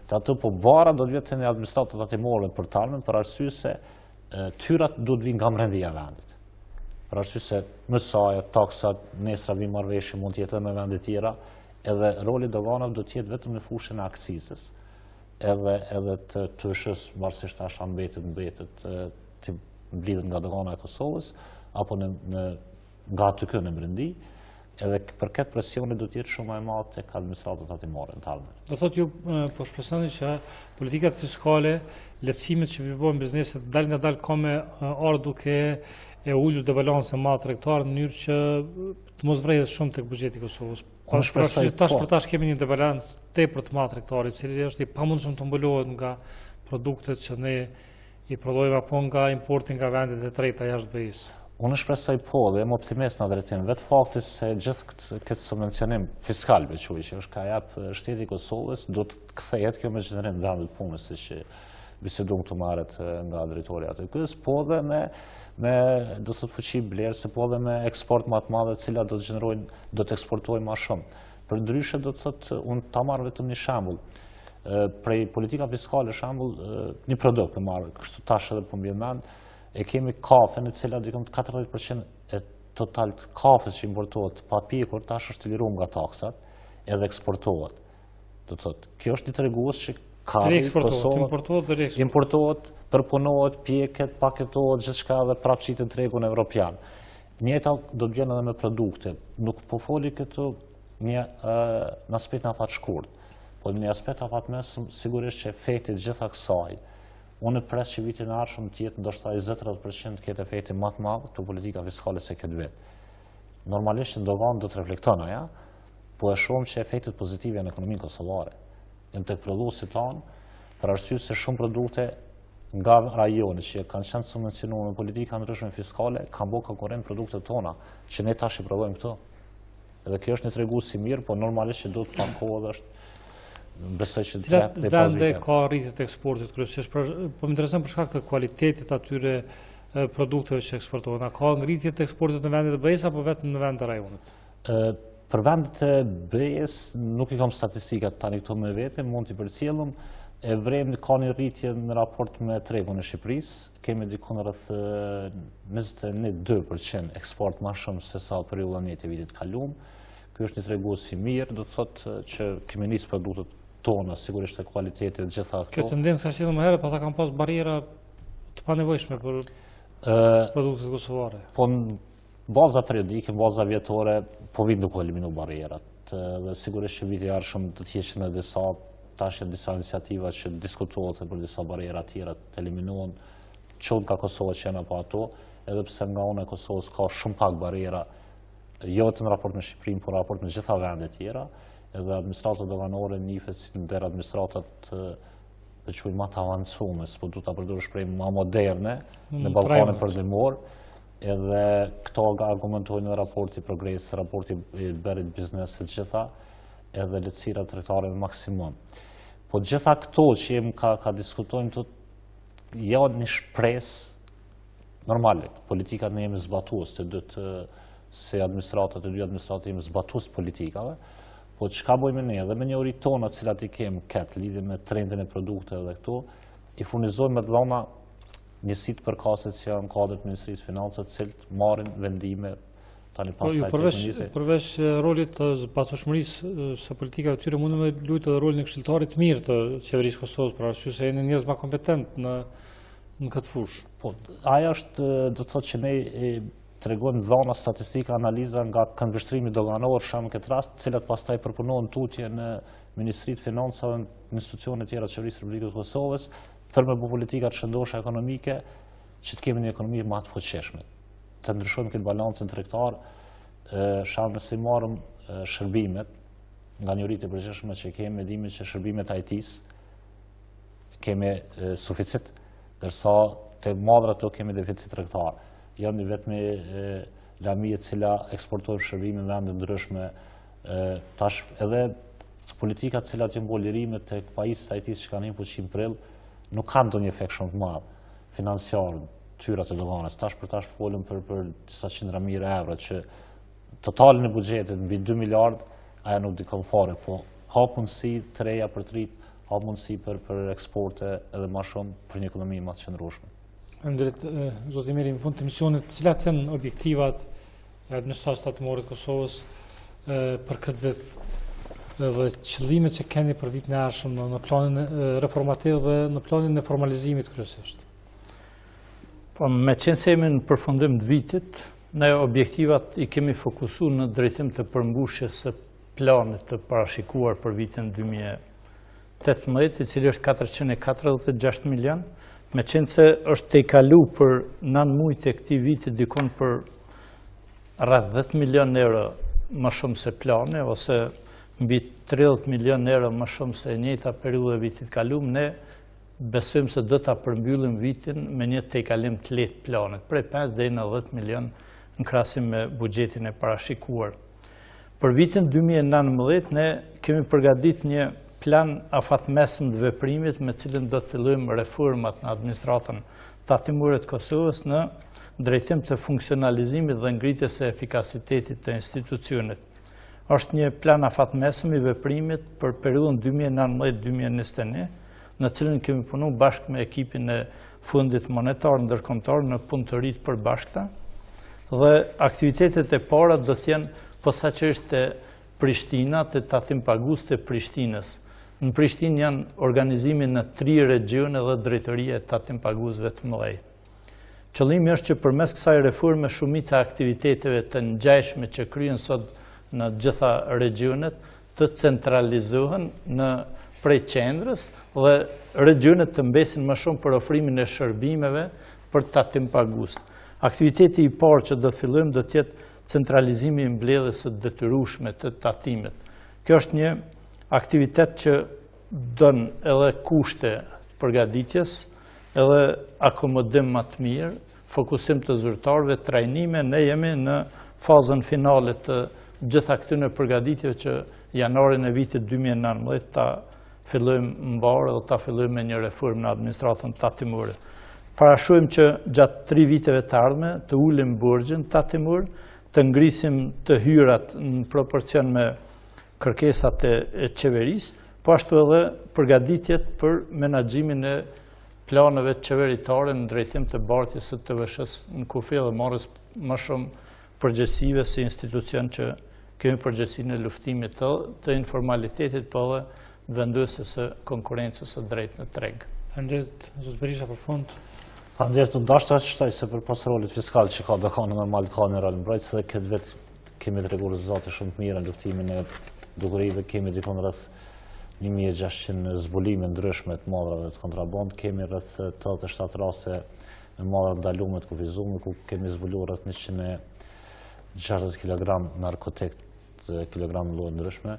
të ato, po bara do të vjetë në administratët tatimore për talmen, për arsye se tyrat do të vinë nga mrendia vendit. Për arsye se mësaja, taksat, nesra vi marrëveshje mund të jetë me vendet tjera, edhe roli doganave do të jetë vetëm në fushën e akcizës, edhe të shës varësisht tash mbetet të mblidhet nga dogana e Kosovës, apo nga ATK në brendi, edhe për këtë presioni do të jetë shumë më e madh tek administratët tatimore në talme. Do thotë ju po shpresoni që politikat fiskale, lehtësimet që bëjnë bizneset dal nga dal ka me ardhur duke e ulur debalansin e madh tregtar në mënyrë që të mos vrejë shumë tek buxheti i Kosovës. Për tash kemi një debalans tepër të madh tregtarit, i cili është i pamundshëm të mbuluohet nga produktet që ne i prodhojmë apo nga importi nga vendet e treta jashtë BE-s. Unë shpresoj po dhe jam optimist në drejtim vetë fakti se gjithë këtë subvencionim fiskal që është ka jap shteti i Kosovës do të kthehet kjo me qendrim vendet punës siç bisedum të marret nga drejtori ATK-s, po dhe me do të thotë fuqi blerëse, po dhe me eksport më të madh, të cilat do të gjenerojnë, do të eksportojnë më shumë. Përndryshe do të thotë unë ta marr vetëm një shembull. Prej politika fiskale shembull një produkt e marr, kështu tash edhe po mbien mend, e kemi kafe në cila dikom 40% e total kafes që importohet pa pjekur tash është liruar nga taksat edhe eksportohet. Do të thotë, kjo është një tregues që ka importohet, përpunohet, pjeket, paketohet, gjithçka dhe prapë qitet tregun evropian. Njëjta do të vjen edhe me produkte. Nuk po foli këtu në aspekt afat shkurt, po në aspekt afat mesëm sigurisht që efekti gjitha kësaj. Unë pres që vitin e ardhshëm të jetë ndoshta 20-30% të ketë efekti më të madh të politika fiskale se këtë vit. Normalisht në dogan do të reflekton ajo, po e shohim që efektet pozitive në ekonominë kosovare janë tek prodhuesit tanë, për arsye se shumë produkte nga rajoni që kanë qenë subvencionuar me politika ndryshme fiskale kanë bërë konkurrent produktet tona që ne tash i prodhojmë këto. Edhe kjo është një tregues i mirë, po normalisht që duhet të pakohet është besoj që cilat vende ka rritje të eksportit kryesisht, po më intereson për shkak të kualitetit atyre produkteve që eksportohen. A ka ngritje të eksportit në vendet e BE-s apo vetëm në vendet e rajonit? Për vendet e BE-s nuk i kam statistikat tani këto me vete, mund t'i përcjellëm. E vrem ka një rritje në raport me tregun e Shqipërisë, kemi diku rreth 21-2% eksport më shumë se sa periudha e vitit kaluar. Ky është një tregues i mirë, do të thotë që kemi nisë produktet tona, sigurisht e kualitetit dhe gjitha këto. Kjo tendencë ka qenë më herët, pa ta kanë pas barriera të panevojshme për produktet kosovare. Po në baza periodike, në baza vjetore, po vinë duke eliminu barrierat. Dhe sigurisht që viti i ardhshëm do të jetë në disa, tash janë disa iniciativa që diskutohet për disa barriera tjera të eliminohen, qoftë nga Kosova që janë apo ato, edhe pse nga ana e Kosovës ka shumë pak barriera, jo vetëm raport me Shqipërinë, por raport me gjitha vendet tjera, edhe administratat doganore njihet si ndër administratat të quajmë më të avancuar, po du ta përdor shprehje më moderne në Ballkanin Perëndimor, edhe këto argumentojnë në raporti progres, raporti i Berit Business të gjitha, edhe lehtësira tregtare në maksimum. Po gjitha këto që ka diskutojmë të janë një shpresë normale, politikat ne jemi zbatues të se administratat e dy administratim zbatus politikave, po çka bojmë ne dhe me njohuritë tona cilat i kemë këtë lidhje me trendin e produkteve dhe këto, i furnizojmë me dhona njësitë përkase që janë kadrët Ministrisë Financave, të cilët marrin vendime tani pastaj përveç rolit të zbatueshmërisë së politikave të tyre, mundem të luajë edhe rolin e këshilltarit të mirë të qeverisë Kosovës, për arsye se janë njerëz më kompetent në këtë fushë. Po, aja është, do të thotë që ne tregojmë dhona statistika, analiza nga këndvështrimi doganor, në këtë rast, të cilat pastaj përpunohen tutje në Ministritë Financave, në institucione tjera të qeverisë Republikës Kosovës, për me bu politika të shëndosha ekonomike, që të kemi një ekonomi më të fuqishme. Të ndryshojmë këtë balancën tregtar, nëse marrëm shërbimet, nga njëritë e përgjithshme që kemi, dimi që shërbimet IT-s kemi suficit, dërsa të madra të kemi deficit tregtar. Janë vetëm lamije cila eksportojnë shërbime në vende ndryshme, tash edhe politikat cilat që mbo lirimet të pajisët IT-s që kanë 1% prill, nuk kanë ndonjë efekt shumë të madh financiar tyrat e doganës. Tash për tash folëm për disa qindra mijë euro që totalin e buxhetit mbi 2 miliard, aja nuk dikon fare, po hap mundësi të reja për të rit, hap mundësi për eksporte edhe më shumë për një ekonomi më të qëndrueshme. Faleminderit, zoti Meri, në fund të misionit, cilat janë objektivat e administratës tatimore të Kosovës për këtë vit dhe qëllimet që keni për vitin e ardhshëm në planin reformativ dhe në planin e formalizimit kryesisht? Po, me qenë se jemi në përfundim të vitit, ne objektivat i kemi fokusuar në drejtim të përmbushjes së planit të parashikuar për vitin 2018, i cili është 446 milion, me qenë se është të i kalu për 9 mujt e këtij viti dikon për rreth 10 milion euro më shumë se plane, ose mbi 30 milion euro më shumë se njëjta periudhë e vitit kalum, ne besojmë se do ta përmbyllim vitin me një tejkalim të lehtë planet, prej 5 deri në 10 milion në krahasim me buxhetin e parashikuar. Për vitin 2019 ne kemi përgatitur një plan afatmesëm të veprimit me cilën do të fillojmë reformat në administratën tatimore të Kosovës në drejtim të funksionalizimit dhe ngritjes së efikasitetit të institucionit. Është një plan afatmesëm i veprimit për periudhën 2019-2021, në cilën kemi punuar bashkë me ekipin e Fundit Monetar Ndërkombëtar në punë të ri të përbashkëta, dhe aktivitetet e para do të jenë posaçërisht te Prishtina, te tatim pagues të Prishtinës. Në Prishtinë janë organizimi në 3 regjone dhe drejtoria e tatim paguesve të mëdhej. Qëllimi është që përmes kësaj reforme shumica e aktiviteteve të ngjashme që kryhen sot në gjitha regjonet të centralizohen në prej qendrës dhe regjonet të mbesin më shumë për ofrimin e shërbimeve për tatim pagues. Aktiviteti i parë që do të fillojmë do të jetë centralizimi i mbledhjes së detyrueshme të tatimit. Kjo është një aktivitet që don edhe kushte përgatitjes, edhe akomodim më të mirë, fokusim të zyrtarëve, trajnime. Ne jemi në fazën finale të gjitha këtyre përgatitjeve që janarin e vitit 2019 ta fillojmë mbarë dhe ta fillojmë me një reformë në administratën tatimore. Parashojmë që gjatë 3 viteve të ardhme të ulim burgjin tatimor, të ngrisim të hyrat në proporcion me kërkesat e qeverisë, po ashtu edhe përgatitjet për menaxhimin e planeve qeveritare në drejtim të bartjes së TVSH-s në kufi dhe marrës më shumë përgjegjësive si institucion që kemi përgjegjësinë e luftimit të informalitetit, po edhe vendosjes së konkurrencës së drejtë në treg. Faleminderit, zot Berisha, për fund. Faleminderit, dashur të shtoj se për pas rolit fiskal që ka dokani normal ka në rol mbrojtës dhe këtë vit kemi treguar rezultate shumë të mira në luftimin e dukurive, kemi dikon rreth 1600 zbulime ndryshme të madrave të kontraband, kemi rreth 87 raste me madra ndalume të kufizuar, ku kemi zbuluar rreth 160 kg narkotik, kilogram lloje ndryshme,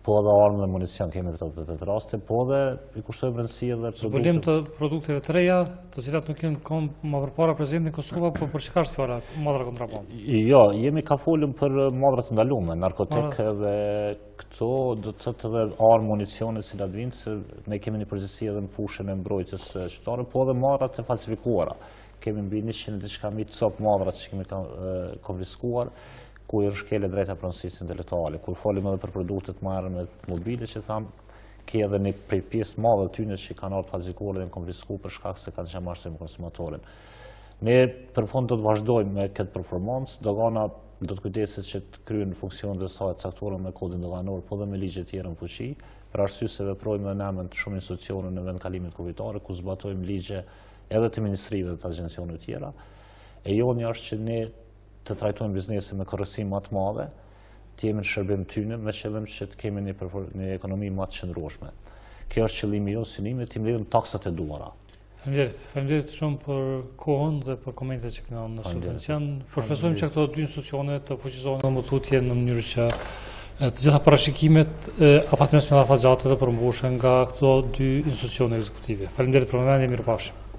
po edhe armë dhe municion kemi 38 raste, po edhe i kushtojmë rëndësi edhe zbulim të produkteve të reja, të cilat nuk janë më përpara prezente në Kosovë, po për çka është fjala, madra kontraband? Jo, jemi ka folëm për madra të ndalume, narkotik dhe këto do të thotë edhe armë, municione të cilat vinë, se ne kemi një përgjegjësi edhe në fushën e mbrojtjes qytetare, po edhe madrat e falsifikuara. Kemi mbi 100 diçka mijë cop madra që kemi konfiskuar. ku i rishkele drejta pronësisë intelektuale. Kur folim edhe për produktet marrë mobile që thamë, ke edhe një prej pjesë madhe të tyne që kanë ardhur pazikore dhe në konfisku për shkak se kanë qenë marrësi me konsumatorin. Ne për fond do të vazhdojmë me këtë performancë, dogana do të kujdeset që të kryen funksionet e saj të caktuara me kodin doganor, po dhe me ligje tjera në fuqi, për arsye se veprojmë në emër të shumë institucione në vend kalimit kuvitare, ku zbatojmë ligje edhe të ministrive dhe të agjencioneve tjera. E joni është që ne të trajtojmë biznesin me korreksim më të madhe, të jemi në shërbim tyne me qëllim që të kemi një ekonomi më të qëndrueshme. Kjo është qëllimi jonë synime, të mbledhim taksat e duara. Faleminderit shumë për kohën dhe për komentet që këna në Subvencion. Përshpresojmë që këto dy institucione të fuqizohen në mbështetje në mënyrë që të gjitha parashikimet afatmesme dhe afatgjate të përmbushen nga këto dy institucione ekzekutive. Faleminderit për momentin, mirupafshim.